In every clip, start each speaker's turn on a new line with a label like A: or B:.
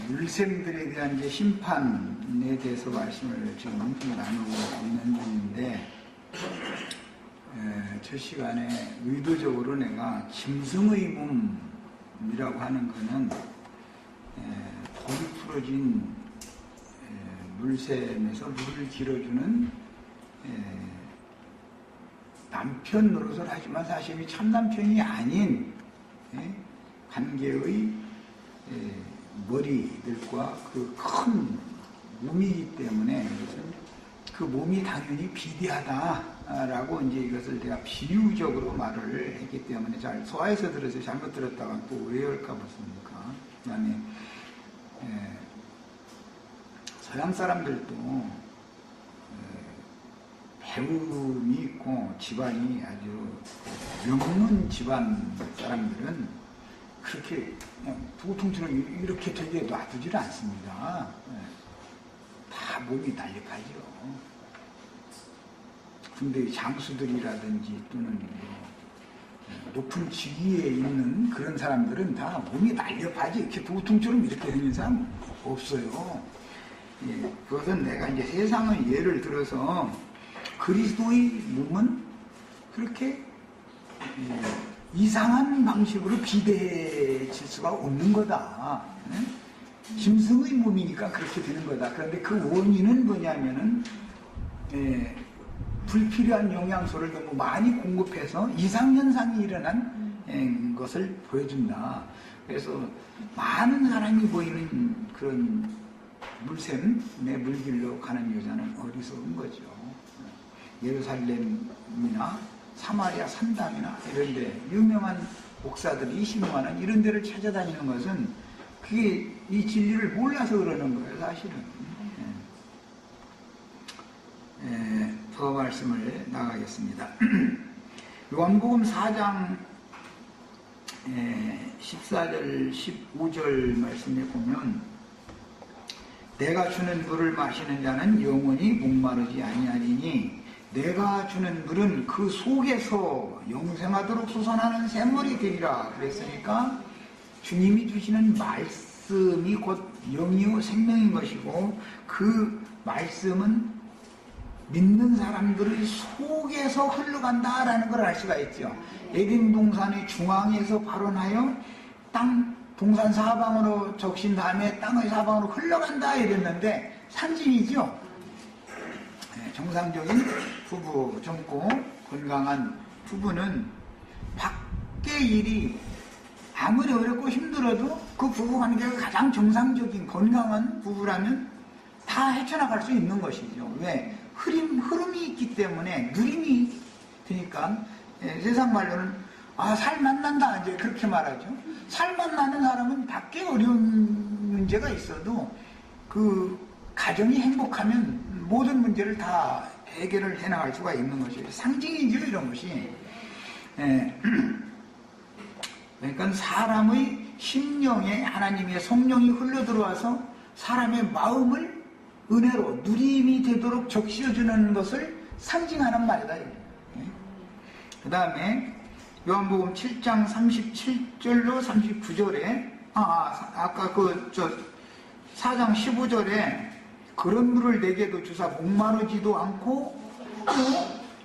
A: 물샘들에 대한 이제 심판에 대해서 말씀을 지금 나누고 있는 중인데, 첫 시간에 의도적으로 내가 짐승의 몸이라고 하는 것은 돌이 풀어진 물샘에서 물을 길어주는 남편 노릇을 하지만 사실 참남편이 아닌 관계의 머리들과 그 큰 몸이기 때문에 이것은 그 몸이 당연히 비대하다라고 이제 이것을 내가 비유적으로 말을 했기 때문에 잘 소화해서 들어서 잘못 들었다가 또 오해할까 보십니까? 그 다음에 서양 사람들도 배움이 있고 집안이 아주 명문 집안 사람들은 그렇게 그냥 두통처럼 이렇게 되게 놔두지를 않습니다. 다 몸이 난립하죠. 근데 장수들이라든지 또는 높은 직위에 있는 그런 사람들은 다 몸이 날렵하지 이렇게 두통처럼 이렇게 되는 사람 없어요. 그것은 내가 이제 세상의 예를 들어서 그리스도의 몸은 그렇게 이상한 방식으로 비대해질 수가 없는 거다. 짐승의 몸이니까 그렇게 되는 거다. 그런데 그 원인은 뭐냐면은 불필요한 영양소를 너무 많이 공급해서 이상현상이 일어난 것을 보여준다. 그래서 많은 사람이 보이는 그런 물샘의 물길로 가는 여자는 어리석은 거죠. 예루살렘이나 사마리아 산당이나 이런데 유명한 목사들이 20만원 이런 데를 찾아다니는 것은 그게 이 진리를 몰라서 그러는 거예요, 사실은. 더 말씀을 나가겠습니다. 요한복음 4장 14절 15절 말씀에 보면 내가 주는 물을 마시는 자는 영원히 목마르지 아니하리니 내가 주는 물은 그 속에서 영생하도록 솟아나는 샘물이 되리라 그랬으니까 주님이 주시는 말씀이 곧 영이요 생명인 것이고 그 말씀은 믿는 사람들의 속에서 흘러간다라는 걸 알 수가 있죠. 에덴 동산의 중앙에서 발원하여 동산 사방으로 적신 다음에 땅의 사방으로 흘러간다 이랬는데 상징이죠. 정상적인 부부, 젊고 건강한 부부는 밖의 일이 아무리 어렵고 힘들어도 그 부부 관계가 가장 정상적인 건강한 부부라면 다 헤쳐나갈 수 있는 것이죠. 왜? 흐름이 있기 때문에 누림이 되니까 세상 말로는 살만 난다 이제 그렇게 말하죠. 살만 나는 사람은 밖에 어려운 문제가 있어도 그 가정이 행복하면 모든 문제를 다 해결을 해나갈 수가 있는 것이에요. 상징이죠, 이런 것이. 그러니까 사람의 심령에 하나님의 성령이 흘러들어와서 사람의 마음을 은혜로 누림이 되도록 적셔주는 것을 상징하는 말이다. 그 다음에 요한복음 7장 37절로 39절에 아까 4장 15절에 그런 물을 내게도 주사 목마르지도 않고 또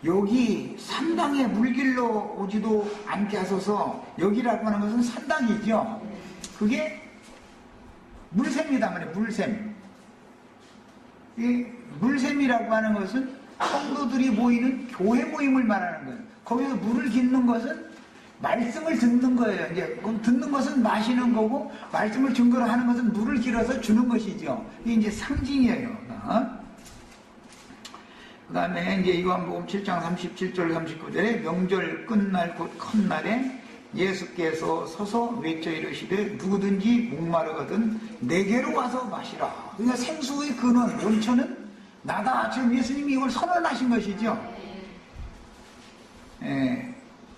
A: 여기 산당에 물길로 오지도 않게 하소서. 여기라고 하는 것은 산당이죠. 그게 물샘이다 말이에요. 물샘. 이 물샘이라고 하는 것은 성도들이 모이는 교회 모임을 말하는 거예요. 거기서 물을 깃는 것은 말씀을 듣는 거예요. 이제 듣는 것은 마시는 거고 말씀을 증거로 하는 것은 물을 길어서 주는 것이죠. 이게 이제 상징이에요. 그 다음에 이제 요한복음 7장 37절 39절에 명절 끝날 곧 컷날에 예수께서 서서 외쳐 이르시되 누구든지 목마르거든 내게로 와서 마시라. 그러니까 생수의 근원 원천은 나다. 지금 예수님이 이걸 선언하신 것이죠.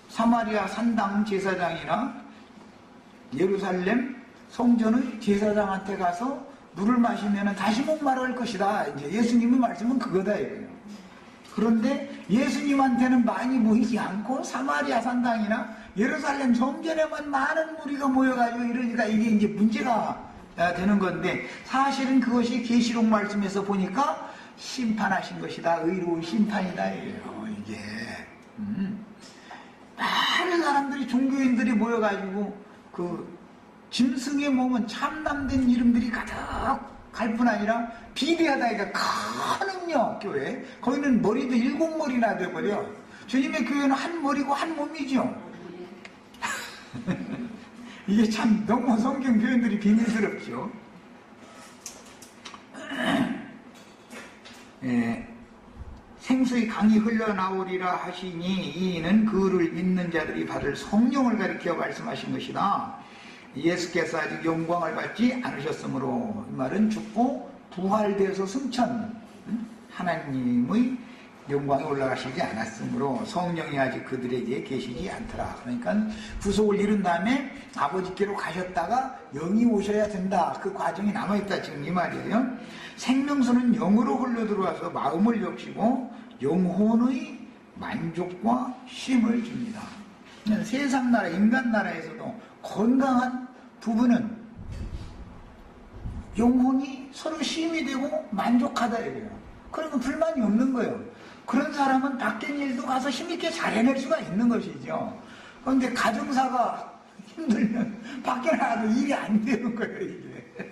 A: 사마리아 산당 제사장이나 예루살렘 성전의 제사장한테 가서 물을 마시면 다시 목마를 것이다. 이제 예수님의 말씀은 그거다 이거예요. 그런데 예수님한테는 많이 보이지 않고 사마리아 산당이나 예루살렘 성전에만 많은 무리가 모여가지고 이러니까 이게 이제 문제가 되는 건데, 사실은 그것이 계시록 말씀에서 보니까 심판하신 것이다. 의로운 심판이다. 이래요, 이게. 많은 사람들이, 종교인들이 모여가지고 그 짐승의 몸은 참남된 이름들이 가득 갈 뿐 아니라 비대하다. 이게 큰 음녀교회, 거기는 머리도 7머리나 돼버려. 주님의 교회는 한 머리고 한 몸이죠. 이게 참 너무 성경 표현들이 비밀스럽죠. 생수의 강이 흘러나오리라 하시니 이는 그를 믿는 자들이 받을 성령을 가리켜 말씀하신 것이다. 예수께서 아직 영광을 받지 않으셨으므로, 이 말은 죽고 부활되어서 승천, 하나님의 영광에 올라가시지 않았으므로 성령이 아직 그들에게 계시지 않더라. 그러니까 구속을 이룬 다음에 아버지께로 가셨다가 영이 오셔야 된다. 그 과정이 남아있다, 지금 이 말이에요. 생명수는 영으로 흘러들어와서 마음을 적시고 영혼의 만족과 쉼을 줍니다. 세상 나라, 인간 나라에서도 건강한 부부는 영혼이 서로 쉼이 되고 만족하다 이래요. 그러면 불만이 없는 거예요. 그런 사람은 밖에 일도 가서 힘있게 잘 해낼 수가 있는 것이죠. 그런데 가정사가 힘들면 밖에 나가도 일이 안 되는 거예요, 이게.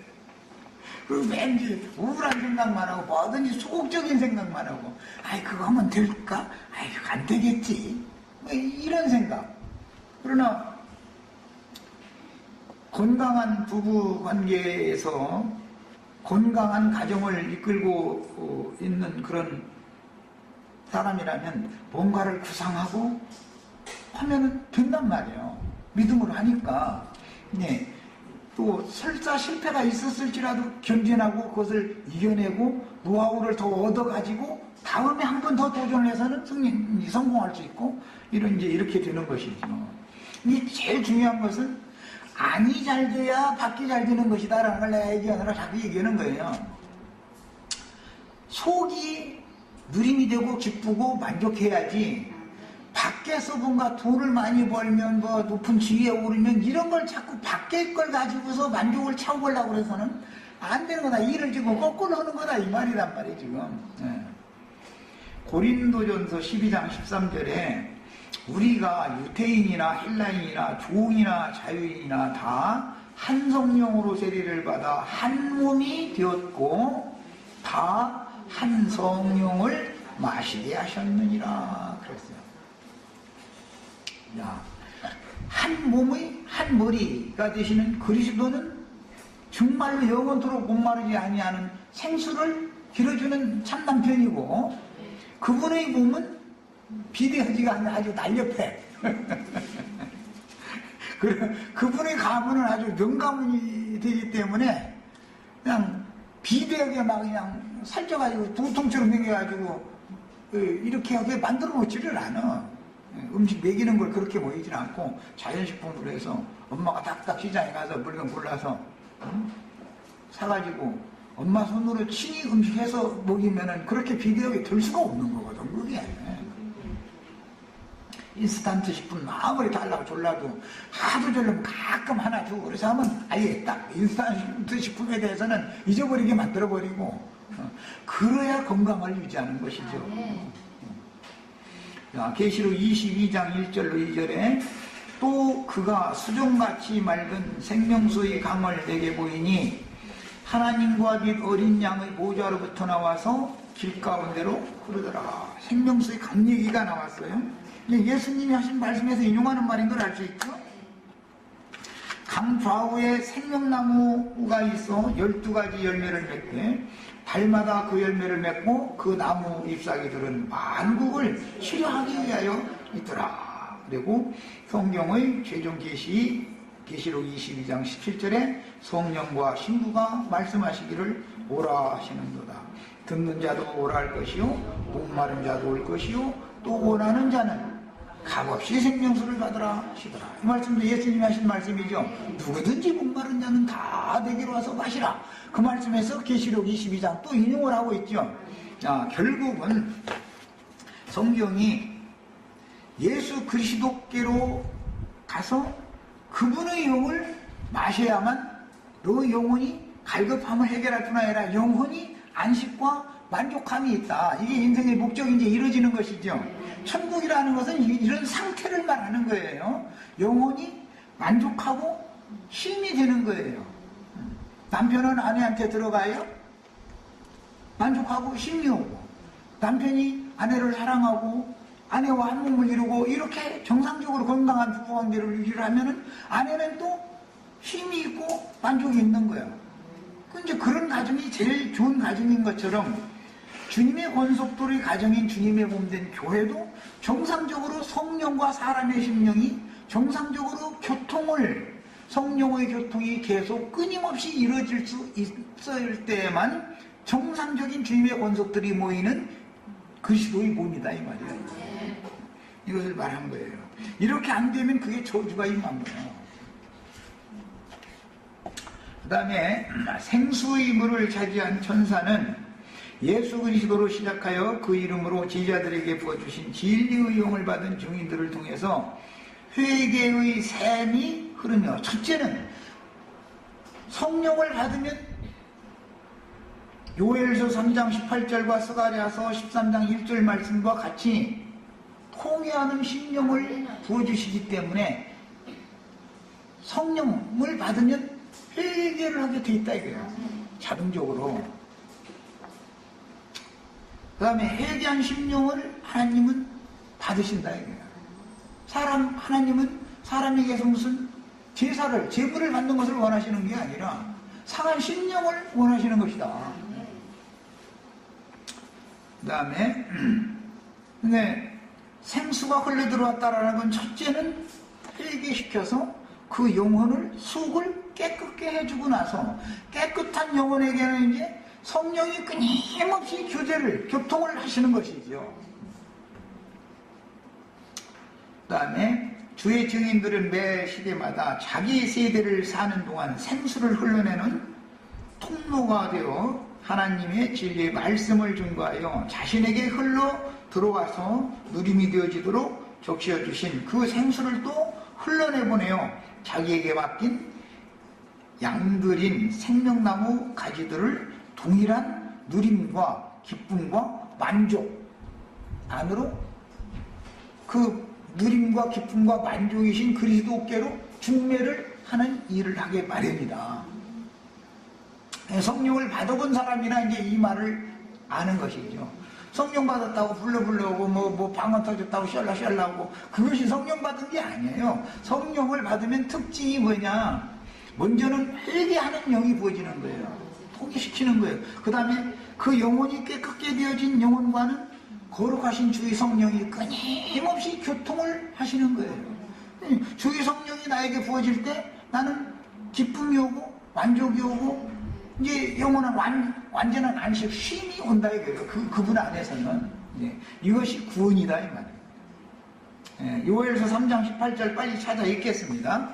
A: 그리고 왠지 우울한 생각만 하고 뭐든지 소극적인 생각만 하고, 아이 그거 하면 될까? 아이 안 되겠지. 뭐 이런 생각. 그러나 건강한 부부 관계에서 건강한 가정을 이끌고 있는 그런 사람이라면 뭔가를 구상하고 하면은 된단 말이에요. 믿음으로 하니까. 네. 또 설사 실패가 있었을지라도 견진하고 그것을 이겨내고 노하우를 더 얻어가지고 다음에 한 번 더 도전을 해서는 성공할 수 있고, 이제 이렇게 되는 것이죠. 이게 제일 중요한 것은 안이 잘 돼야 밖이 잘 되는 것이다라는 걸 내가 얘기하느라 자꾸 얘기하는 거예요. 속이 누림이 되고 기쁘고 만족해야지, 밖에서 뭔가 돈을 많이 벌면 뭐 높은 지위에 오르면 이런 걸 자꾸 밖의 걸 가지고서 만족을 채워보려고 해서는 안 되는 거다. 일을 지금 거꾸로 하는 거다, 이 말이란 말이에요, 지금. 네. 고린도전서 12장 13절에 우리가 유태인이나 헬라인이나 종이나 자유인이나 다 한 성령으로 세례를 받아 한 몸이 되었고 다 한 성령을 마시게 하셨느니라 그랬어요. 야, 한 몸의 한 머리가 되시는 그리스도는 정말로 영원토록 목마르지 아니하는 생수를 길어주는 참남편이고, 그분의 몸은 비대하지가 않는 아주 날렵해. 그분의 가문은 아주 명가문이 되기 때문에 그냥 비대하게 막 그냥 살쪄가지고 두통처럼 생겨가지고 이렇게 하게 만들어 놓지를 않아. 음식 먹이는 걸 그렇게 먹이질 않고 자연식품으로 해서 엄마가 딱딱 시장에 가서 물건 골라서 사가지고 엄마 손으로 친히 음식해서 먹이면은 그렇게 비대하게 될 수가 없는 거거든, 그게. 인스턴트 식품 아무리 달라고 졸라도 하도 졸라면 가끔 하나 주고, 그래서 하면 아예 딱 인스턴트 식품에 대해서는 잊어버리게 만들어버리고, 그래야 건강을 유지하는 것이죠. 계시록 22장 1절로 2절에 또 그가 수종같이 맑은 생명수의 강을 내게 보이니 하나님과 및 어린 양의 보좌로부터 나와서 길 가운데로 흐르더라. 생명수의 강 얘기가 나왔어요. 예수님이 하신 말씀에서 인용하는 말인 걸 알 수 있죠. 강 좌우에 생명나무가 있어 12가지 열매를 맺게 달마다 그 열매를 맺고 그 나무 잎사귀들은 만국을 치료하기 위하여 있더라. 그리고 성경의 최종 계시록 22장 17절에 성령과 신부가 말씀하시기를 오라 하시는도다. 듣는 자도 오라 할 것이요 목마른 자도 올 것이요 또 원하는 자는 값없이 생명수를 받으라 하시더라. 이 말씀도 예수님이 하신 말씀이죠. 누구든지 목마른 자는 다 내게로 와서 마시라. 그 말씀에서 계시록 22장 또 인용을 하고 있죠. 자, 결국은 성경이 예수 그리스도께로 가서 그분의 용을 마셔야만 너 영혼이 갈급함을 해결할 뿐 아니라 영혼이 안식과 만족함이 있다. 이게 인생의 목적이 이제 이루어지는 것이죠. 천국이라는 것은 이런 상태를 말하는 거예요. 영혼이 만족하고 힘이 되는 거예요. 남편은 아내한테 들어가요. 만족하고 힘이 오고, 남편이 아내를 사랑하고 아내와 한 몸을 이루고 이렇게 정상적으로 건강한 부부관계를 유지를 하면은 아내는 또 힘이 있고 만족이 있는 거예요. 이제 그런 가정이 제일 좋은 가정인 것처럼 주님의 권속들의 가정인 주님의 몸된 교회도 정상적으로 성령과 사람의 심령이 정상적으로 교통을, 성령의 교통이 계속 끊임없이 이루어질 수 있을 때에만 정상적인 주님의 권속들이 모이는 그리스도의 몸이다 이 말이에요. 이것을 말한 거예요. 이렇게 안 되면 그게 저주가 임한 거예요. 그 다음에 생수의 물을 차지한 천사는 예수 그리스도로 시작하여 그 이름으로 제자들에게 부어주신 진리의 용을 받은 증인들을 통해서 회개의 샘이 흐르며, 첫째는 성령을 받으면 요엘서 3장 18절과 스가랴서 13장 1절 말씀과 같이 통회하는 심령을 부어주시기 때문에 성령을 받으면 회개를 하게 돼 있다 이거예요. 자동적으로. 그 다음에 회개한 심령을 하나님은 받으신다 이거예요. 하나님은 사람에게서 무슨 제사를, 제물을 받는 것을 원하시는 게 아니라 상한 심령을 원하시는 것이다. 그 다음에 생수가 흘러들어왔다라는 건 첫째는 회개시켜서 그 영혼을, 속을 깨끗게 해주고 나서 깨끗한 영혼에게는 이제 성령이 끊임없이 교통을 하시는 것이죠. 그 다음에 주의 증인들은 매 시대마다 자기 세대를 사는 동안 생수를 흘러내는 통로가 되어 하나님의 진리의 말씀을 증거하여 자신에게 흘러 들어와서 누림이 되어지도록 적시어 주신 그 생수를 또 흘러내보내어 자기에게 맡긴 양들인 생명나무 가지들을 동일한 누림과 기쁨과 만족 안으로, 그 누림과 기쁨과 만족이신 그리스도께로 중매를 하는 일을 하게 마련이다. 성령을 받아본 사람이나 이제 이 말을 아는 것이죠. 성령 받았다고 불러오고 뭐 방언 터졌다고 샬라하고 그것이 성령 받은 게 아니에요. 성령을 받으면 특징이 뭐냐? 먼저는 회개하는 영이 부어지는 거예요. 포기시키는 거예요. 그 다음에 그 영혼이 깨끗게 되어진 영혼과는 거룩하신 주의 성령이 끊임없이 교통을 하시는 거예요. 주의 성령이 나에게 부어질 때 나는 기쁨이 오고 만족이 오고 이제 영원한 완전한 안식, 쉼이 온다 이거예요. 그분 안에서는. 이것이 구원이다 이 말이에요. 요엘서 3장 18절 빨리 찾아 읽겠습니다.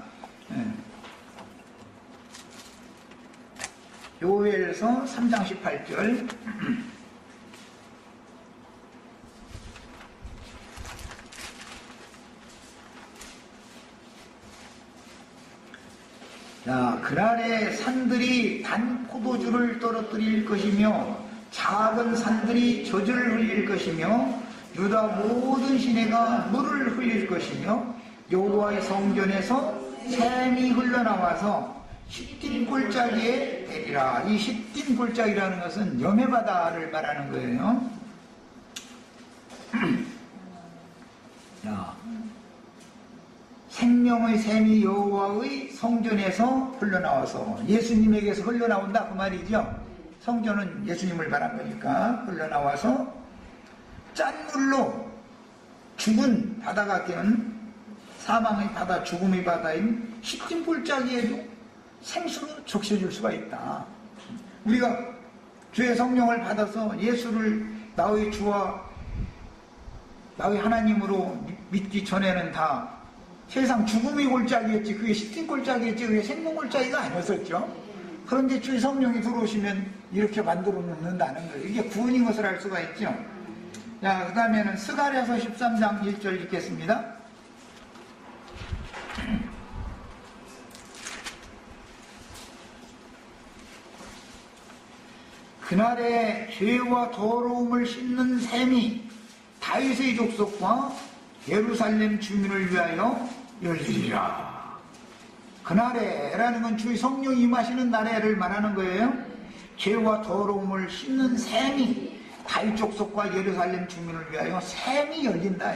A: 요엘서 3장 18절. 자, 그날에 산들이 단 포도주를 떨어뜨릴 것이며 작은 산들이 젖을 흘릴 것이며 유다 모든 시내가 물을 흘릴 것이며 여호와의 성전에서 샘이 흘러나와서 시딤 골짜기에 내리라. 이 시딤 골짜기라는 것은 여매바다를 말하는 거예요. 자, 생명의 샘이 여호와의 성전에서 흘러나와서 예수님에게서 흘러나온다 그 말이죠. 성전은 예수님을 말한 거니까 흘러나와서 짠물로 죽은 바다가 된 사망의 바다, 죽음의 바다인 시딤 골짜기에도 생수로 적셔줄 수가 있다. 우리가 주의 성령을 받아서 예수를 나의 주와 나의 하나님으로 믿기 전에는 다 세상 죽음의 골짜기였지, 그게 시딤 골짜기였지, 그게 생명 골짜기가 아니었었죠. 그런데 주의 성령이 들어오시면 이렇게 만들어 놓는다는 거예요. 이게 구원인 것을 알 수가 있죠. 자, 그 다음에는 스가랴서 13장 1절 읽겠습니다. 그날에 죄와 더러움을 씻는 셈이 다윗의 족속과 예루살렘 주민을 위하여 열리리라. 그날에라는 건 주의 성령이 임하시는 날에를 말하는 거예요. 죄와 더러움을 씻는 셈이 다윗 족속과 예루살렘 주민을 위하여 셈이 열린다.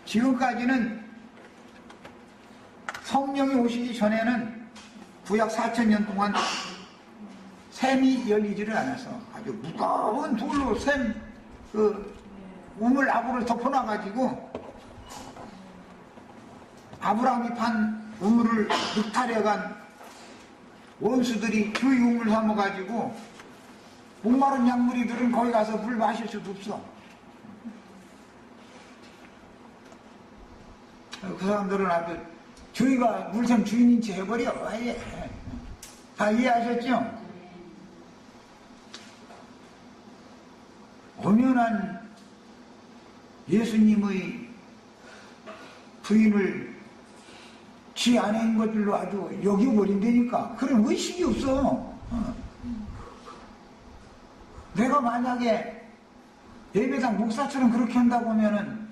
A: 지금까지는 성령이 오시기 전에는 구약 4000년 동안 셈이 열리지를 않아서 아주 무거운 돌로 우물 아부를 덮어놔가지고 아브라함이 판 우물을 늑탈해간 원수들이 그 우물 삼아가지고 목마른 양무리들은 거기 가서 물 마실 수도 없어. 그 사람들은 아주 저희가 물샘 주인인 채 해버려. 아예. 다 이해하셨죠? 엄연한 예수님의 부인을 지 아내인 것들로 아주 여겨버린다니까. 그런 의식이 없어. 내가 만약에 예배당 목사처럼 그렇게 한다고 하면은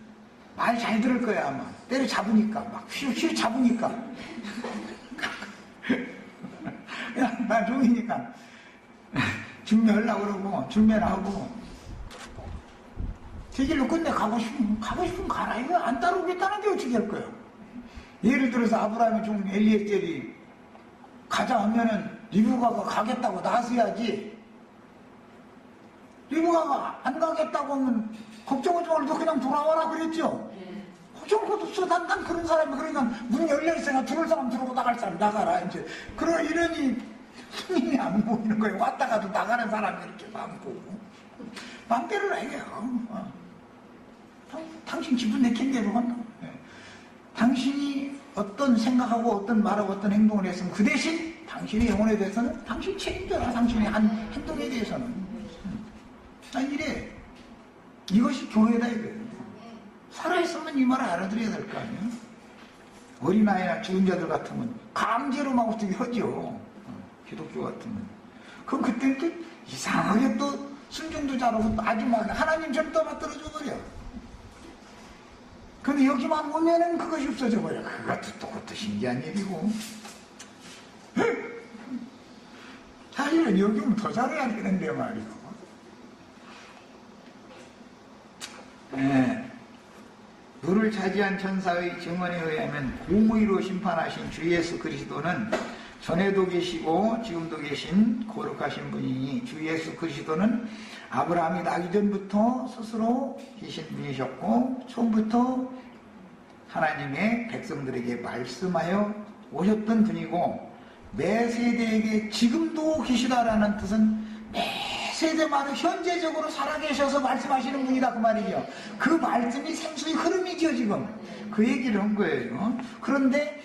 A: 말 잘 들을 거야, 아마. 때려잡으니까. 막 휘휘 잡으니까. 야, 나 종이니까. 중매하려고 그러고, 중매를 하고. 제 길로 끝내 가고 싶으면 가라. 이거 안 따라오겠다는 게 어떻게 할 거야? 예를 들어서 아브라함의 종 엘리에셀이 가자 하면은 리브가가 가겠다고 나서야지. 리브가가 안 가겠다고 하면 걱정하지 말고 그냥 돌아와라 그랬죠? 걱정할 것도 없어. 난 그런 사람이. 그러니까 문 열려있으니까 들어올 사람 들어오고 나갈 사람 나가라. 이제 이러니 손님이 안 모이는 거예요. 왔다 가도 나가는 사람이 이렇게 많고. 맘대로 해요. 당신 기분 내킨 대로 한다. 당신이 어떤 생각하고 어떤 말하고 어떤 행동을 했으면 그 대신 당신의 영혼에 대해서는 당신 책임져라. 당신의 한 행동에 대해서는. 난 이래. 이것이 교회다 이거예요. 살아있으면 이 말을 알아들어야 될 거 아니에요. 어린아이나 죽은 자들 같으면 강제로 막 어떻게 하죠. 기독교 같으면. 그럼 그때는 또 이상하게 또 순종도 잘하고 아주 막 하나님처럼 떠받들어져 버려. 근데 여기만 오면은 그것이 없어져 버려. 그것도 신기한 일이고. 사실은 여기 오면 더 잘해야 되는데 말이고. 네. 너를 차지한 천사의 증언에 의하면 공의로 심판하신 주 예수 그리스도는 전에도 계시고 지금도 계신 거룩하신 분이니 주 예수 그리스도는 아브라함이 나기 전부터 스스로 계신 분이셨고 처음부터 하나님의 백성들에게 말씀하여 오셨던 분이고 매 세대에게 지금도 계시다라는 뜻은 매 세대마다 현재적으로 살아계셔서 말씀하시는 분이다 그 말이죠. 그 말씀이 생수의 흐름이죠 지금. 그 얘기를 한 거예요. 그런데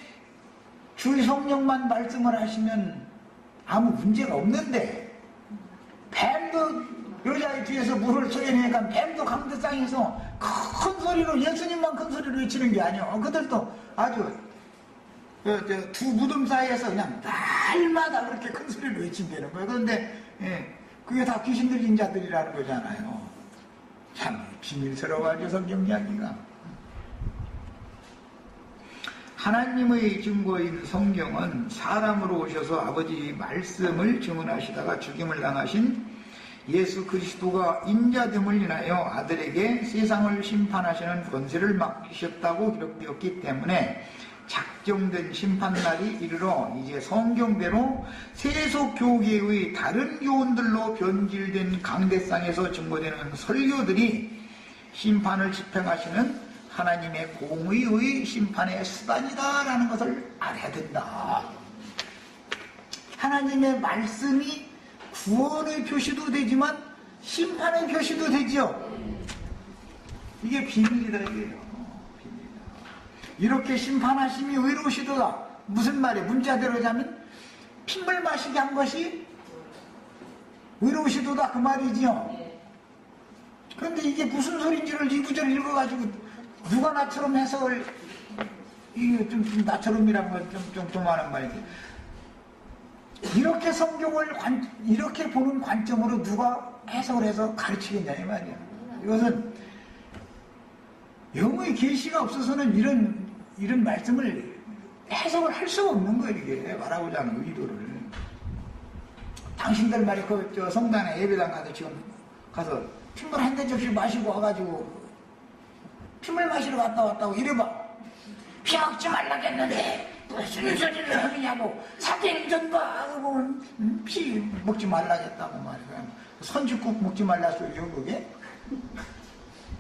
A: 주의 성령만 말씀을 하시면 아무 문제가 없는데 뱀도 여자의 뒤에서 물을 쏘여내니까 뱀도 강대상에서 큰 소리로 예수님만 큰 소리로 외치는 게 아니에요. 그들도 아주 두 무덤 사이에서 그냥 날마다 그렇게 큰 소리로 외친다는 거예요. 그런데 그게 다 귀신 들린 자들이라는 거잖아요. 참 비밀스러워하죠 성경 이야기가. 하나님의 증거인 성경은 사람으로 오셔서 아버지의 말씀을 증언하시다가 죽임을 당하신 예수 그리스도가 인자됨을 인하여 아들에게 세상을 심판하시는 권세를 맡기셨다고 기록되었기 때문에 작정된 심판날이 이르러 이제 성경대로 세속교계의 다른 교훈들로 변질된 강대상에서 증거되는 설교들이 심판을 집행하시는 하나님의 공의의 심판의 수단이다라는 것을 알아야 된다. 하나님의 말씀이 구원의 표시도 되지만 심판의 표시도 되죠. 이게 비밀이다 이게요. 이렇게 심판하심이 의로우시도다. 무슨 말이에요? 문자대로 하면 핏물 마시게 한 것이 의로우시도다 그 말이지요. 그런데 이게 무슨 소린지를 이 구절을 읽어가지고 누가 나처럼 해석을 이게 좀 나처럼이라는 건 좀 하는 말이지. 이렇게 성경을 이렇게 보는 관점으로 누가 해석을 해서 가르치겠냐 이 말이야. 이것은 영의 계시가 없어서는 이런 말씀을 해석을 할 수가 없는 거예요. 이게 말하고자 하는 의도를. 당신들 말이 저 성당에 예배당 가서 지금 가서 핏물 한 대접시 마시고 와가지고 핏물 마시러 갔다 왔다고 이래봐. 피 먹지 말라겠는데 무슨 소리를 하느냐고. 사도행전과 피 먹지 말라겠다고 말이야. 선지국 먹지 말라 소리요 그게?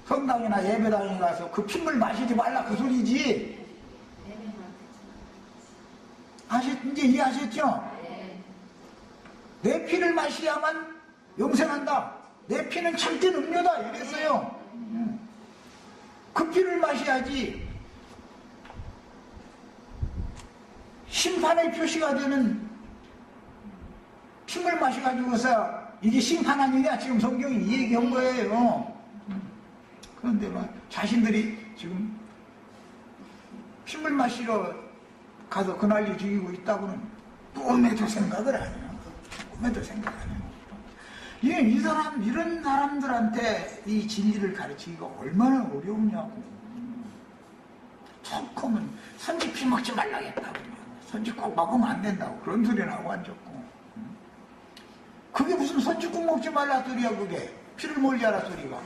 A: 성당이나 예배당에 가서 그 핏물 마시지 말라 그 소리지. 이제 이해하셨죠? 내 피를 마셔야만 영생한다. 내 피는 참된 음료다 이랬어요. 그 피를 마셔야지. 심판의 표시가 되는 핏물 마셔가지고서 이게 심판 아니냐 지금 성경이 이 얘기한 거예요. 그런데 막 자신들이 지금 핏물 마시러 가서 그 난리 죽이고 있다고는 꿈에도 생각을 안 해요. 꿈에도 생각 안 해요. 이런 사람들한테 이 진리를 가르치기가 얼마나 어려우냐고. 척하면 선지 피 먹지 말라겠다고. 선지 꼭 먹으면 안 된다고. 그런 소리는 하고 앉았고. 그게 무슨 선지 꼭 먹지 말라 소리야 그게. 피를 몰리하라 소리가.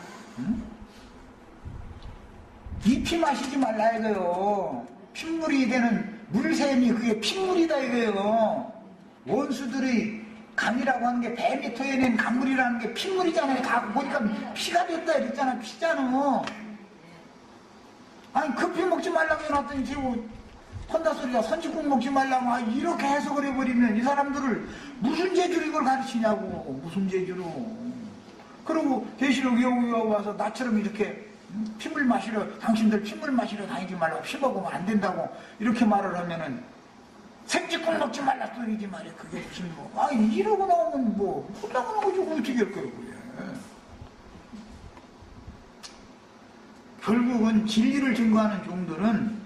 A: 이 피 마시지 말라 이거요. 핏물이 되는 물샘이 그게 핏물이다 이거예요. 원수들의 감이라고 하는 게 뱀이 토해낸 감물이라는 게 핏물이잖아요. 다 보니까 피가 됐다 이랬잖아. 피잖아. 아니 그 피 먹지 말라고 해놨더니 지금 혼다 소리가 선지국 먹지 말라고 이렇게 해석을 해버리면 이 사람들을 무슨 재주로 이걸 가르치냐고. 무슨 재주로. 그리고 계시록 외우고 와서 나처럼 이렇게 핏물 마시러 당신들 핏물 마시러 다니지 말라고 피 먹으면 안 된다고 이렇게 말을 하면은 생쥐국 먹지 말라 소리지 말이야. 그게 무슨 이러고 나오면 혼나고 나오고 어떻게 할 거예요 그게. 결국은 진리를 증거하는 종들은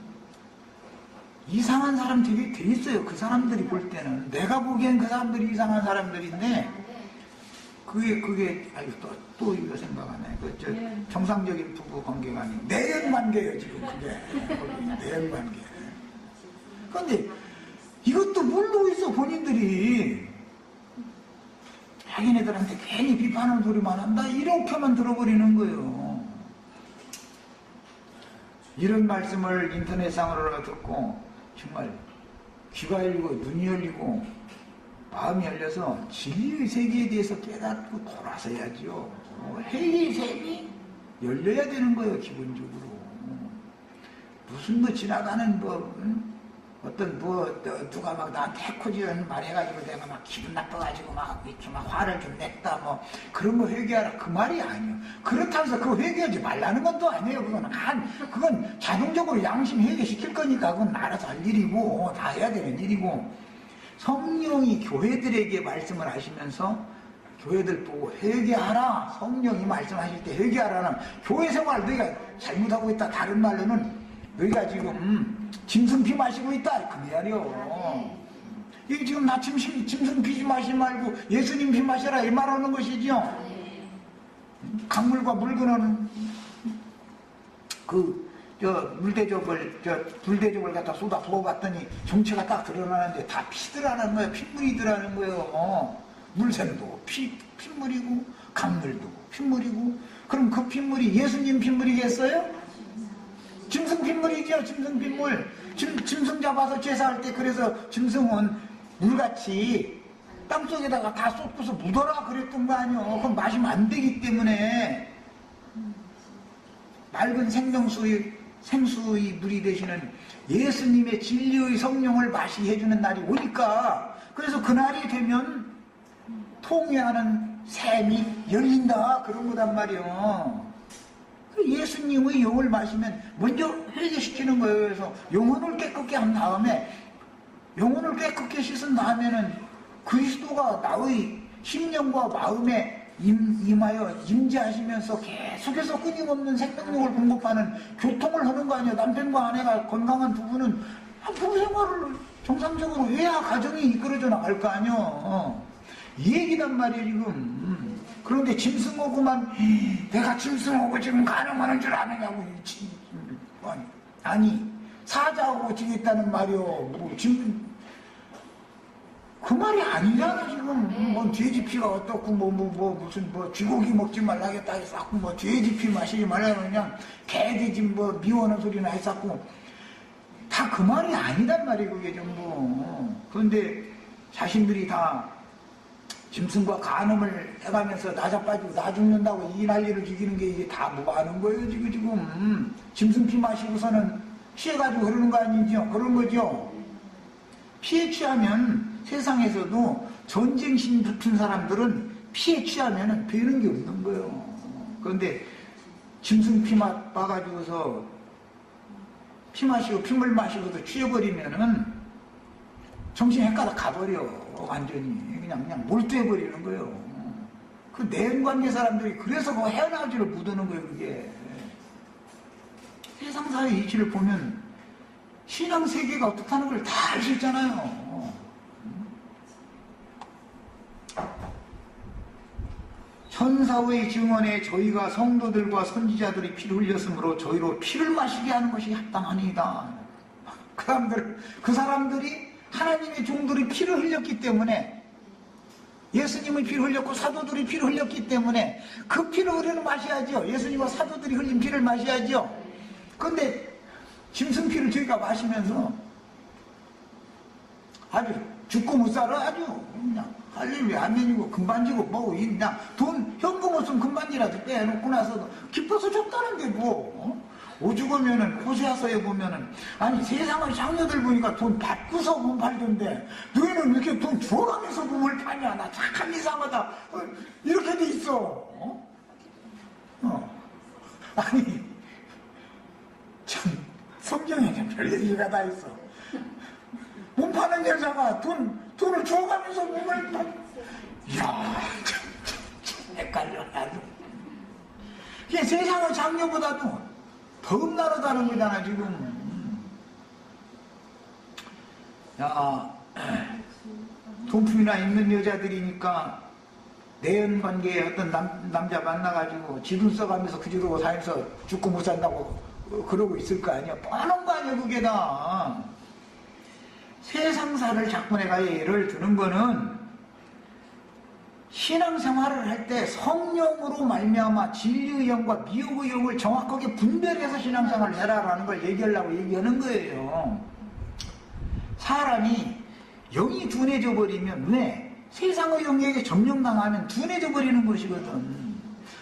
A: 이상한 사람들이 돼 있어요. 그 사람들이 볼 때는 내가 보기엔 그 사람들이 이상한 사람들인데 그게 또 이거 생각하네. 정상적인 부부 관계가 아닌 내연 관계예요 지금 그게. 내연 관계. 그런데 이것도 모르고 있어 본인들이. 자기네들한테 괜히 비판하는 소리만 한다 이렇게만 들어버리는 거예요. 이런 말씀을 인터넷상으로 듣고 정말 귀가 열리고 눈이 열리고 마음이 열려서 진리의 세계에 대해서 깨닫고 돌아서야죠. 회의의 셈이 열려야 되는 거예요 기본적으로. 무슨 지나가는 어떤 누가 막 나한테 해코지는 말 해가지고 내가 막 기분 나빠가지고 막 이렇게 막 화를 좀 냈다 그런 거 회개하라 그 말이 아니에요. 그렇다고 해서 그거 회개하지 말라는 것도 아니에요. 그건 자동적으로 양심 회개시킬 거니까 그건 알아서 할 일이고 다 해야 되는 일이고. 성령이 교회들에게 말씀을 하시면서 교회들 보고 회개하라. 성령이 말씀하실 때 회개하라는 교회 생활 너희가 잘못하고 있다. 다른 말로는 너희가 지금 짐승 피 마시고 있다 그 말이요. 이게 지금 나 짐승 피 마시지 말고 예수님 피 마셔라 이 말하는 것이죠. 강물과 물 그는 불대접을 갖다 쏟아 부어봤더니 정체가 딱 드러나는데 다 피더라는 거예요. 핏물이더라는 거예요. 물샘도 핏물이고 강물도 핏물이고. 그럼 그 핏물이 예수님 핏물이겠어요? 짐승 핏물이죠. 짐승 핏물. 짐승 잡아서 제사할 때 그래서 짐승은 물같이 땅속에다가 다 쏟고서 묻어라 그랬던 거 아니에요. 그럼 마시면 안 되기 때문에 맑은 생수의 물이 되시는 예수님의 진리의 성령을 마시게 해주는 날이 오니까 그래서 그 날이 되면 통회하는 샘이 열린다 그런 거단 말이에요. 예수님의 영을 마시면 먼저 회개시키는 거예요. 그래서 영혼을 깨끗게 한 다음에 영혼을 깨끗게 씻은 다음에는 그리스도가 나의 심령과 마음에 임하여 임재하시면서 계속해서 끊임없는 생명력을 공급하는 교통을 하는 거 아니에요. 남편과 아내가 건강한 부부는 부부 생활을 정상적으로 해야 가정이 이끌어져 나갈 거 아니요. 이 얘기단 말이에요 지금. 그런데 짐승하고만 내가 짐승하고 지금 가늠하는 줄 아느냐고. 아니 사자하고 지겠다는 말이요. 뭐 그 말이 아니잖아 지금. 뭐 돼지피가 어떻고 무슨 쥐고기 먹지 말라겠다 했었고 뭐 돼지피 마시지 말라고 그냥 개돼지 뭐 미워하는 소리나 했었고 다 그 말이 아니단 말이에요 그게 전부. 그런데 자신들이 다 짐승과 간음을 해가면서 나 자빠지고 나 죽는다고 이 난리를 죽이는 게 이게 다 뭐 하는 거예요 지금. 짐승피 마시고서는 취해가지고 그러는 거 아니죠? 그런 거죠. 피에 취하면 세상에서도 전쟁심 붙은 사람들은 피에 취하면 되는 게 없는 거예요. 그런데 짐승 피 봐가지고서 피 마시고 핏물 마시고도 취해버리면은 정신 헷가닥 가버려. 완전히 그냥 몰두해버리는 거예요. 그 내연관계 사람들이 그래서 그 헤어나지를 못하는 거예요 그게. 세상사의 이치를 보면 신앙세계가 어떻다는 걸 다 알 수 있잖아요. 천사의 증언에 저희가 성도들과 선지자들이 피를 흘렸으므로 저희로 피를 마시게 하는 것이 합당하니이다. 그 사람들이 하나님의 종들이 피를 흘렸기 때문에 예수님의 피를 흘렸고 사도들이 피를 흘렸기 때문에 그 피를 우리는 마셔야죠. 예수님과 사도들이 흘린 피를 마셔야죠. 그런데 짐승피를 저희가 마시면서 아주 죽고 못 살아. 아주 그냥 할렐루야 아멘이고 금반지고 뭐고 그냥 돈 현금 없으면 금반지라도 빼놓고 나서도 기뻐서 줬다는데 뭐. 오죽하면은 호세아서에 보면은 아니 세상의 장녀들 보니까 돈 받고서 못 팔던데 너희는 왜 이렇게 돈 줘가면서 몸을 파냐. 나 참 이상하다. 이렇게 돼 있어. 아니 참 성경에는 별 얘기가 다 있어. 몸 파는 여자가 돈을 줘가면서 몸을 파. 이야 참 헷갈려 나도. 이게 세상의 장녀보다도 더욱 다른 거잖아 지금. 야 돈품이나 있는 여자들이니까 내연관계에 어떤 남자 만나가지고 지분 써가면서 그 집으로 살면서 죽고 못 산다고 그러고 있을 거 아니야. 뻔한 거 아니야 그게 다. 세상사를 자꾸 내가 예를 드는 거는 신앙생활을 할 때 성령으로 말미암아 진리의 영과 미혹의 영을 정확하게 분별해서 신앙생활을 해라라는 걸 얘기하려고 얘기하는 거예요. 사람이 영이 둔해져 버리면 왜? 세상의 영역에 점령당하면 둔해져 버리는 것이거든.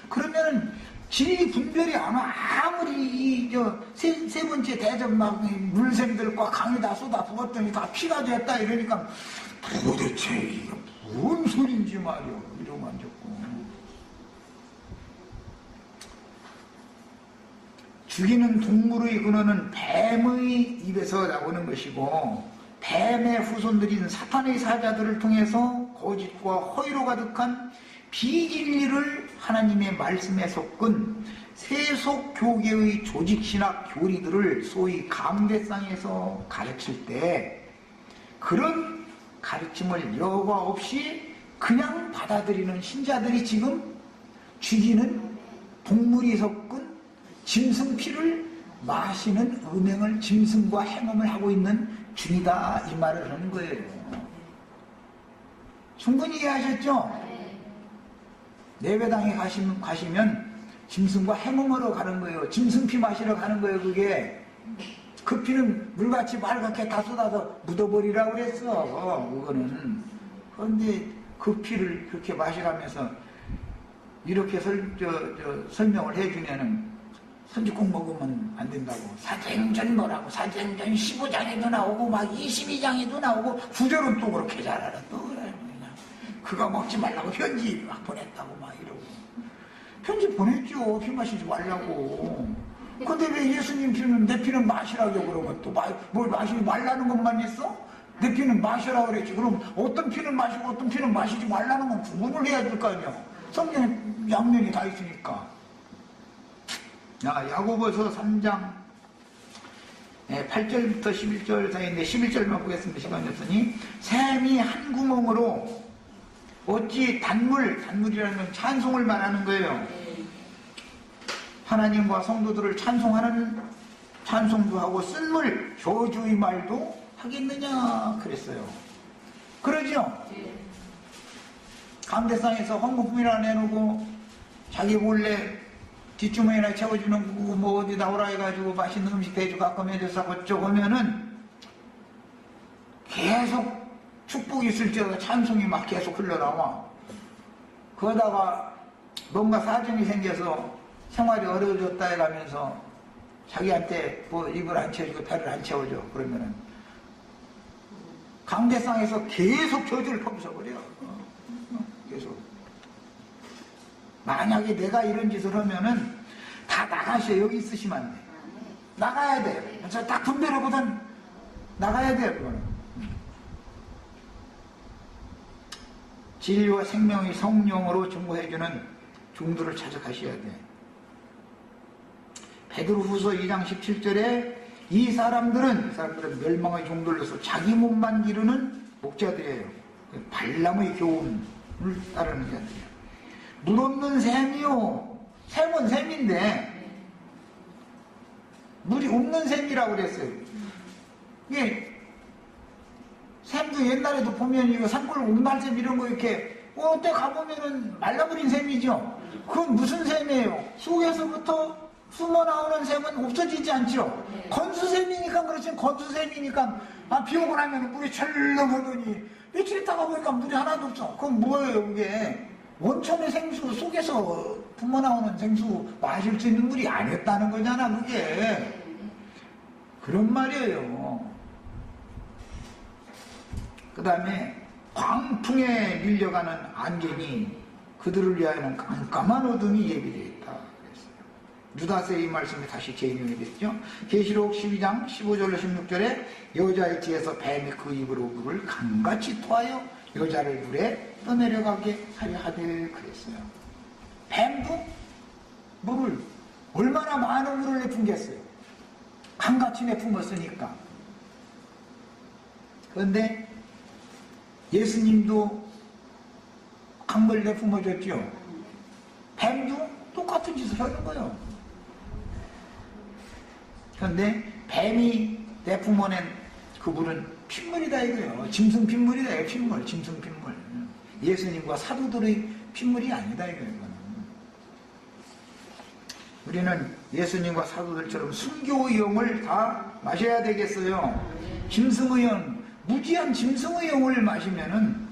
A: 그러면 진리 분별이 아무리 세 번째 대전 막 물샘들과 강에다 쏟아 부었더니 다 피가 됐다 이러니까 도대체 이게 뭔 소린지 말이야. 이러고 앉았고. 죽이는 동물의 근원은 뱀의 입에서 나오는 것이고 뱀의 후손들인 사탄의 사자들을 통해서 거짓과 허위로 가득한 비진리를 하나님의 말씀에 섞은 세속교계의 조직신학 교리들을 소위 강대상에서 가르칠 때 그런 가르침을 여과 없이 그냥 받아들이는 신자들이 지금 죽이는 동물이 섞은 짐승 피를 마시는 음행을 짐승과 행음을 하고 있는 중이다 이 말을 하는 거예요. 충분히 이해하셨죠? 내배당에 가시면 짐승과 행음하러 가는 거예요. 짐승 피 마시러 가는 거예요. 그게 그 피는 물같이 맑게 다 쏟아서 묻어버리라고 그랬어. 그거는. 그런데 그 피를 그렇게 마시라면서 이렇게 설명을 해주면은 선지국 먹으면 안 된다고. 사도행전 뭐라고 사도행전 15장에도 나오고 막 22장에도 나오고 구절은 또 그렇게 잘 알아. 또 그래. 그거 먹지 말라고 편지 막 보냈다고 막 이러고. 편지 보냈죠. 피 마시지 말라고. 근데 왜 예수님 피는 내 피는 마시라고 그러면 또 뭘 마시지 말라는 것만 있어? 내 피는 마시라고 그랬지. 그럼 어떤 피는 마시고 어떤 피는 마시지 말라는 건 구분을 해야 될 거 아니야. 성경에 양면이 다 있으니까. 야, 야고보서 3장 8절부터 11절 사이인데 11절만 보겠습니다. 시간이 없으니 샘이 한 구멍으로 어찌 단물이라는 건 찬송을 말하는 거예요. 하나님과 성도들을 찬송하는 찬송도 하고 쓴물 저주의 말도 하겠느냐 그랬어요. 그러죠? 강대상에서 헌금품이나 내놓고 자기 몰래 뒷주머니나 채워주는 거고 뭐 어디 나오라 해가지고 맛있는 음식 대주 가끔 해줘서 어쩌고 하면은 계속 축복이 있을 때가 찬송이 막 계속 흘러나와. 그러다가 뭔가 사정이 생겨서 생활이 어려워졌다 해가면서 자기한테 뭐 입을 안 채워주고 배를 안 채워줘. 그러면은 강대상에서 계속 저주를 퍼부숴버려. 계속. 만약에 내가 이런 짓을 하면은 다 나가셔. 여기 있으시면 안 돼. 나가야 돼. 저 딱 분별하고선 나가야 돼. 그거는. 진리와 생명의 성령으로 증거해주는 종들을 찾아가셔야 돼. 베드로후서 2장 17절에 이 사람들은 멸망의 종들로서 자기 몸만 기르는 목자들이에요. 발람의 교훈을 따르는 자들이에요. 물 없는 샘이요. 샘은 샘인데 물이 없는 샘이라고 그랬어요. 이게 샘도 옛날에도 보면 이거 산골 운달샘 이런 거 이렇게 때 가보면은 말라버린 샘이죠. 그건 무슨 샘이에요? 속에서부터 숨어 나오는 샘은 없어지지 않죠. 건수샘이니까 그렇지. 건수샘이니까 비 오고 나면 물이 철렁하더니 며칠 있다가 보니까 물이 하나도 없어. 그건 뭐예요 그게? 원천의 생수 속에서 품어 나오는 생수 마실 수 있는 물이 아니었다는 거잖아 그게. 그런 말이에요. 그 다음에 광풍에 밀려가는 안개니 그들을 위하여는 깜깜한 어둠이 예비되어 있다 그랬어요. 유다서의 이 말씀이 다시 재인용이 됐죠. 계시록 12장 15절로 16절에 여자의 뒤에서 뱀이 그 입으로 물을 강같이 토하여 여자를 물에 떠내려가게 하려 하되 그랬어요. 뱀도 물을 얼마나 많은 물을 내뿜겠어요. 강같이 내뿜었으니까. 그런데 예수님도 강물 내뿜어줬죠. 뱀도 똑같은 짓을 하는 거예요. 그런데 뱀이 내뿜어낸 그 물은 핏물이다 이거예요. 짐승 핏물이다 이거. 핏물, 짐승 핏물. 예수님과 사도들의 핏물이 아니다 이거예요. 우리는 예수님과 사도들처럼 순교의 영을 다 마셔야 되겠어요. 짐승의 영, 무지한 짐승의 영을 마시면은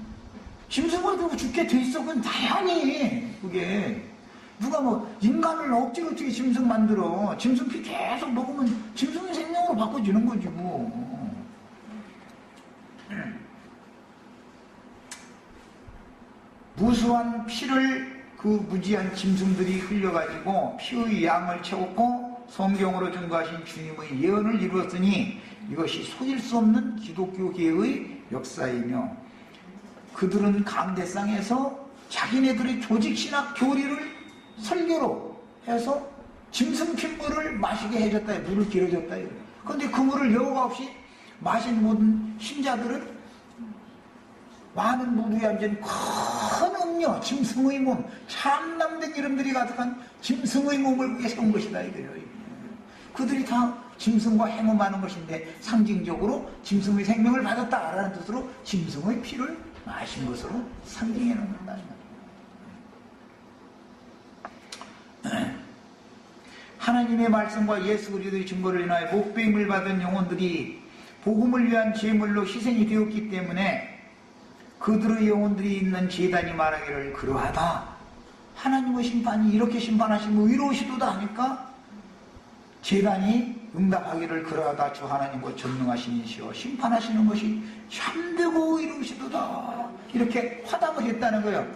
A: 짐승을 두고 죽게 돼 있어. 그건 당연히 그게 누가 뭐 인간을 억지로 어떻게 짐승 만들어. 짐승 피 계속 먹으면 짐승의 생명으로 바꿔주는 거지 뭐. 무수한 피를 그 무지한 짐승들이 흘려가지고 피의 양을 채웠고 성경으로 증거하신 주님의 예언을 이루었으니 이것이 속일 수 없는 기독교계의 역사이며 그들은 강대상에서 자기네들의 조직신학 교리를 설교로 해서 짐승 핏물을 마시게 해줬다. 물을 길어줬다. 그런데 그 물을 여과 없이 마신 모든 신자들은 많은 물이 앉은 큰 음료, 짐승의 몸, 참남된 이름들이 가득한 짐승의 몸을 위해 세운 것이다 이거예요. 그들이 다 짐승과 행음하는 것인데 상징적으로 짐승의 생명을 받았다라는 뜻으로 짐승의 피를 마신 것으로 상징해 놓는다. 하나님의 말씀과 예수 그리스도의 증거를 인하여 복배임을 받은 영혼들이 복음을 위한 제물로 희생이 되었기 때문에 그들의 영혼들이 있는 제단이 말하기를 그러하다. 하나님의 심판이 이렇게 심판하시면 의로우시도다 하니까 제단이 응답하기를 그러하다. 주 하나님과 전능하신 이시여 심판하시는 것이 참되고 의로우시도다. 이렇게 화답을 했다는 거예요.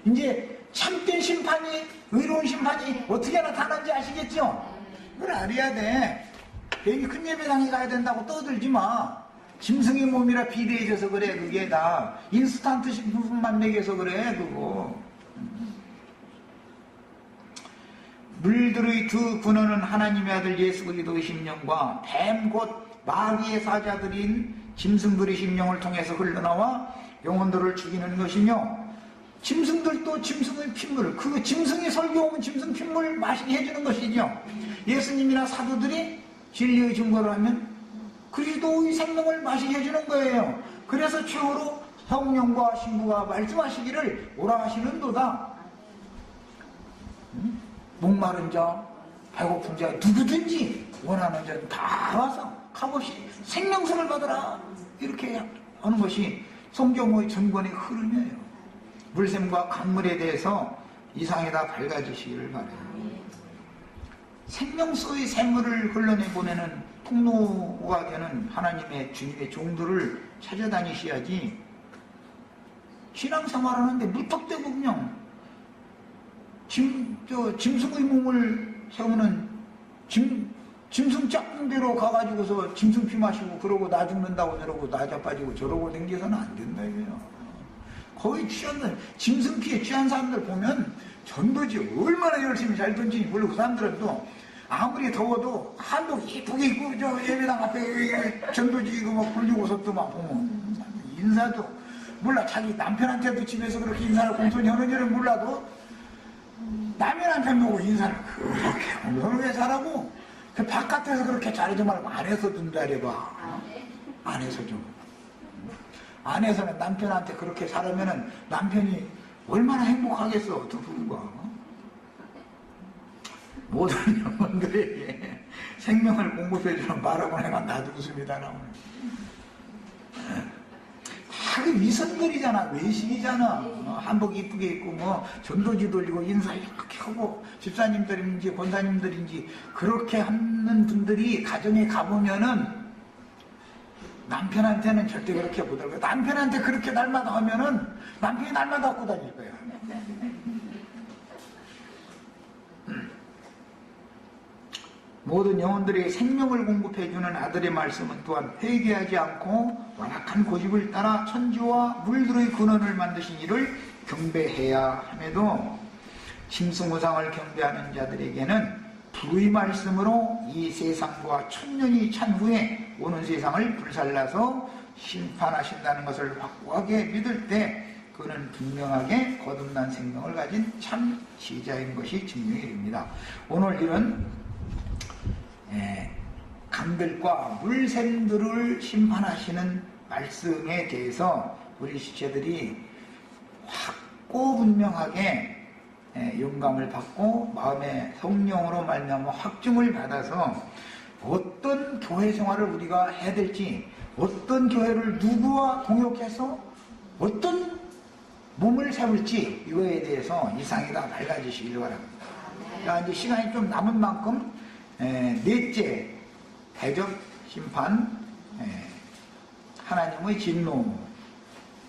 A: 이제 참된 심판이, 의로운 심판이 어떻게 나타나는지 아시겠죠? 그걸 알아야 돼. 괜히 큰 예배당에 가야 된다고 떠들지 마. 짐승의 몸이라 비대해져서 그래. 그게 다 인스턴트 식품만 먹여서 그래. 그거 물들의 두 근원은 하나님의 아들 예수 그리스도의 심령과 뱀 곧 마귀의 사자들인 짐승들의 심령을 통해서 흘러나와 영혼들을 죽이는 것이며, 짐승들도 짐승의 핏물, 그 짐승이 설교오면 짐승 핏물 마시게 해주는 것이죠. 예수님이나 사도들이 진리의 증거를 하면 그리스도의 생명을 마시게 해주는 거예요. 그래서 최후로 성령과 신부가 말씀하시기를 오라 하시는도다. 목마른 자, 배고픈 자, 누구든지 원하는 자는 다 와서 값없이 생명수를 받으라, 이렇게 하는 것이 성경의 전권의 흐름이에요. 물샘과 강물에 대해서 이상에다 밝아지시기를 바라요. 생명수의 샘물을 흘러내보내는 통로가 되는 하나님의 주님의 종들을 찾아다니셔야지, 신앙생활하는데 무턱대고 그냥 짐승의 몸을 세우는 짐승 짝꿍대로 가가지고서 짐승 피 마시고 그러고 나 죽는다고 저러고 나 자빠지고 저러고 댕겨서는 안 된다 이거예요. 거의 짐승 피에 취한 사람들 보면 전도지 얼마나 열심히 잘 던지니 물론 그 사람들은 또 아무리 더워도 한복 이쁘게 입고 저 예배당 앞에 전도지 이거 막 굴리고서 또 막 보면 인사도 몰라, 자기 남편한테도 집에서 그렇게 인사를 공손히 하는 줄은 몰라도 남의 남편 보고 인사를 그렇게 공손하게 잘하고, 그 바깥에서 그렇게 잘하지 말고 안에서 둔다래봐. 안에서 좀. 안에서는 남편한테 그렇게 잘하면은 남편이 얼마나 행복하겠어, 두 부부가. 모든 영혼들에게 생명을 공급해주는 말하고 내가 놔두겠습니다. 다 그 위선들이잖아, 외식이잖아. 한복 이쁘게 입고 뭐 전도지 돌리고 인사 이렇게 하고, 집사님들인지 권사님들인지 그렇게 하는 분들이 가정에 가보면은 남편한테는 절대 그렇게 못 하고, 남편한테 그렇게 날마다 하면은 남편이 날마다 갖고 다닐 거야. 모든 영혼들에게 생명을 공급해주는 아들의 말씀은 또한 회개하지 않고 완악한 고집을 따라 천지와 물들의 근원을 만드신 이를 경배해야 함에도, 짐승 우상을 경배하는 자들에게는 불의 말씀으로 이 세상과 천년이 찬 후에 오는 세상을 불살라서 심판하신다는 것을 확고하게 믿을 때 그는 분명하게 거듭난 생명을 가진 참 지자인 것이 증명이 됩니다. 오늘 이런 강들과 물샘들을 심판하시는 말씀에 대해서 우리 지체들이 확고분명하게 영감을 받고 마음의 성령으로 말미암아 확증을 받아서 어떤 교회 생활을 우리가 해야 될지, 어떤 교회를 누구와 동역해서 어떤 몸을 세울지, 이거에 대해서 이상이 다 밝아지시길 바랍니다. 자, 이제 시간이 좀 남은 만큼 넷째 대접 심판, 하나님의 진노,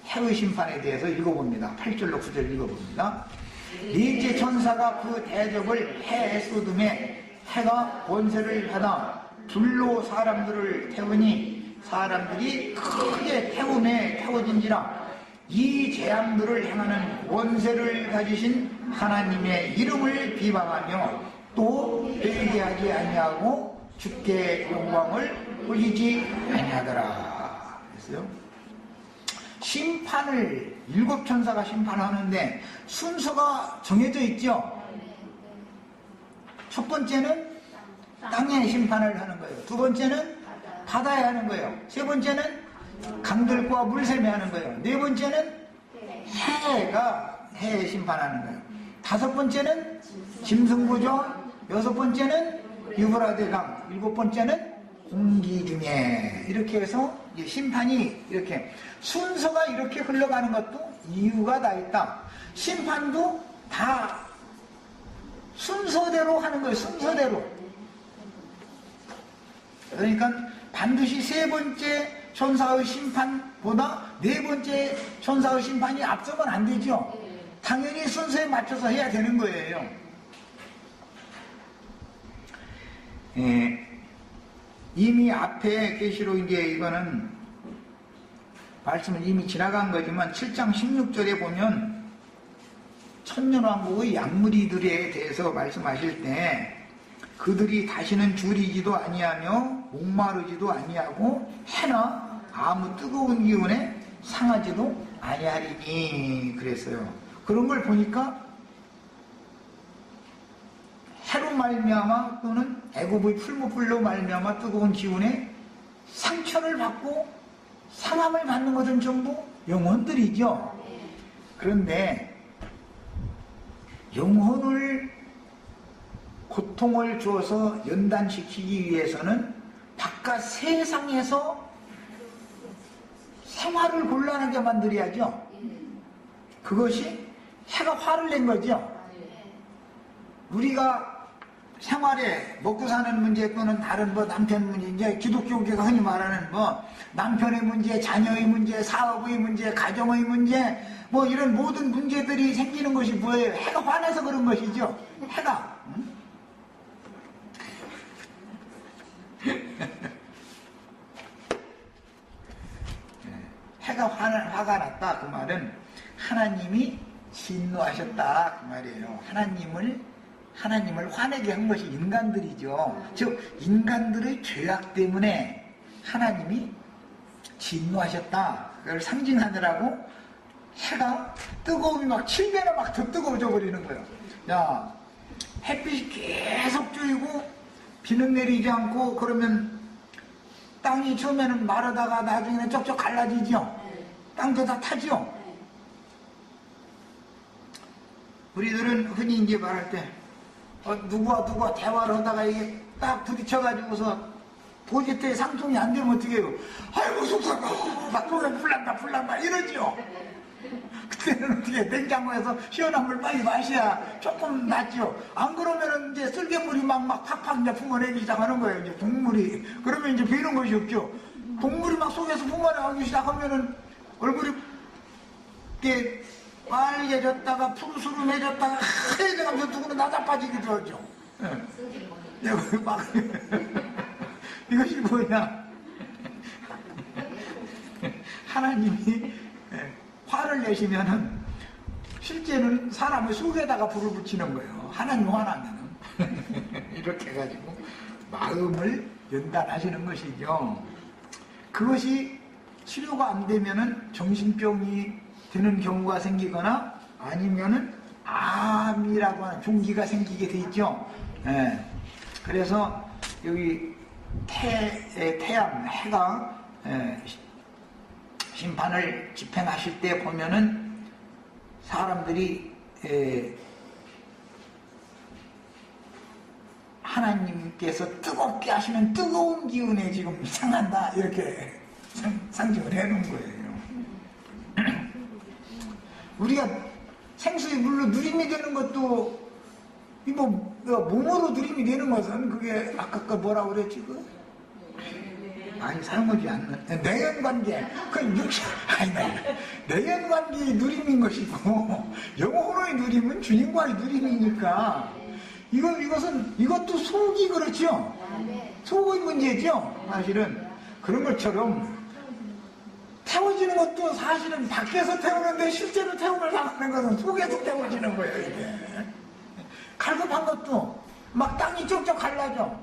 A: 해의 심판에 대해서 읽어봅니다. 8절로 9절 읽어봅니다. 넷째 천사가 그 대접을 해에 쏟음에 해가 권세를 받아 불로 사람들을 태우니 사람들이 크게 태움에 태워진지라. 이 재앙들을 행하는 권세를 가지신 하나님의 이름을 비방하며 또 회개하지 아니하고 주께 영광을 올리지 아니하더라 했어요. 심판을 7천사가 심판하는데 순서가 정해져 있죠. 첫 번째는 땅에 심판을 하는 거예요. 두 번째는 바다에 하는 거예요. 세 번째는 강들과 물샘에 하는 거예요. 네 번째는 해에 심판하는 거예요. 다섯 번째는 짐승구조, 여섯 번째는 유브라데강, 일곱 번째는 공기 중에, 이렇게 해서 심판이 이렇게 순서가 이렇게 흘러가는 것도 이유가 다 있다. 심판도 다 순서대로 하는 거예요. 순서대로. 그러니까 반드시 세 번째 천사의 심판보다 네 번째 천사의 심판이 앞서면 안 되죠. 당연히 순서에 맞춰서 해야 되는 거예요. 이미 앞에 계시록 이제 이거는 말씀을 이미 지나간 거지만 7장 16절에 보면 천년왕국의 양무리들에 대해서 말씀하실 때 그들이 다시는 줄이지도 아니하며 목마르지도 아니하고 해나 아무 뜨거운 기운에 상하지도 아니하리니 그랬어요. 그런 걸 보니까 해로 말미암아 또는 애굽의 풀무불로 말미암아 뜨거운 기운에 상처를 받고 상함을 받는 것은 전부 영혼들이죠. 그런데 영혼을 고통을 주어서 연단시키기 위해서는 바깥 세상에서 생활을 곤란하게 만들어야죠. 그것이 해가 화를 낸 거죠. 우리가 생활에 먹고 사는 문제 또는 다른 남편 문제, 이제 기독교계가 흔히 말하는 남편의 문제, 자녀의 문제, 사업의 문제, 가정의 문제, 이런 모든 문제들이 생기는 것이 뭐예요? 해가 화내서 그런 것이죠. 해가. 해가 화가 났다. 그 말은 하나님이 진노하셨다. 그 말이에요. 하나님을 화내게 한 것이 인간들이죠. 즉 인간들의 죄악 때문에 하나님이 진노하셨다. 그걸 상징하느라고 해가 뜨거움이 막 7배나 막 더 뜨거워져 버리는 거예요. 야, 햇빛이 계속 쬐고 비는 내리지 않고 그러면 땅이 처음에는 마르다가 나중에는 쩍쩍 갈라지죠. 땅도 다 타죠. 우리들은 흔히 이제 말할 때 누구와 대화를 하다가 이게 딱 부딪혀가지고서 도저히 상통이 안 되면 어떻게 해요? 아이고 속상해. 막 속에 풀난다 이러죠. 그때는 어떻게 냉장고에서 시원한 물 빨리 마셔야 조금 낫죠. 안 그러면은 이제 쓸개물이 막 팍팍 이제 뿜어내기 시작하는 거예요. 이제 동물이. 그러면 이제 배는 것이 없죠. 동물이 막 속에서 뿜어내기 시작하면은 얼굴이 이렇게 빨개졌다가 푸르스름해졌다가 하얘져가면서 누구는 나자빠지기도 하죠. 예. 막 이것이 뭐냐? 하나님이 화를 내시면은 실제는 사람의 속에다가 불을 붙이는 거예요. 하나님 화나면은 이렇게 해가지고 마음을 연단하시는 것이죠. 그것이 치료가 안 되면은 정신병이 되는 경우가 생기거나 아니면은 암이라고 하는 종기가 생기게 돼 있죠. 예. 그래서 여기 태양, 해가 심판을 집행하실 때 보면은 사람들이 하나님께서 뜨겁게 하시는 뜨거운 기운에 지금 상한다 이렇게 상징을 해놓은 거예요. 우리가 생수의 물로 누림이 되는 것도 몸으로 누림이 되는 것은 그게 아까 그 뭐라고 그랬지 많이 사용하지 않는 내연관계 내연관계의 누림인 것이고 영혼의 누림은 주님과의 누림이니까 이것도 속이 그렇죠. 속의 문제죠. 사실은 그런 것처럼 태워지는 것도 사실은 밖에서 태우는데 실제로 태움을 당하는 것은 속에서 태워지는 거예요. 이게 갈급한 것도 막 땅이 쪽쪽 갈라져.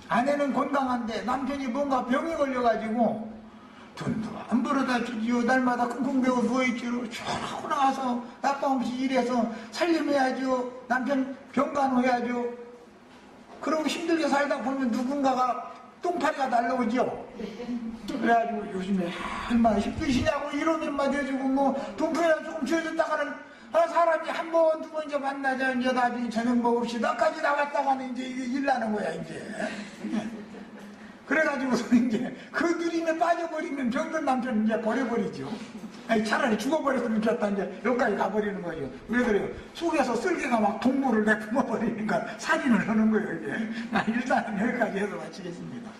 A: 아내는 건강한데 남편이 뭔가 병이 걸려가지고 돈도 안 벌어다 주지요. 날마다 끙끙대고 누워있지요. 쭉 나가서 아빠없이 일해서 살림해야죠. 남편 병간호해야죠. 그러고 힘들게 살다 보면 누군가가 똥파리가 날라오죠. 그래가지고 요즘에 얼마나 힘드시냐고 이런 일만 해주고 돈풀이나 조금 지어줬다가는 사람이 한 번, 두 번 이제 만나자 이제 나중에 저녁 먹읍시다까지 나갔다가는 이제 이게 일 나는 거야 이제. 그래가지고서 이제 그 누림에 빠져버리면 병든 남편 이제 버려버리죠. 아니, 차라리 죽어버렸으면 좋겠다 이제 여기까지 가버리는 거죠. 왜 그래요? 속에서 쓸개가 막 동물을 내뿜어버리니까 살인을 하는 거예요 이게. 일단은 여기까지 해서 마치겠습니다.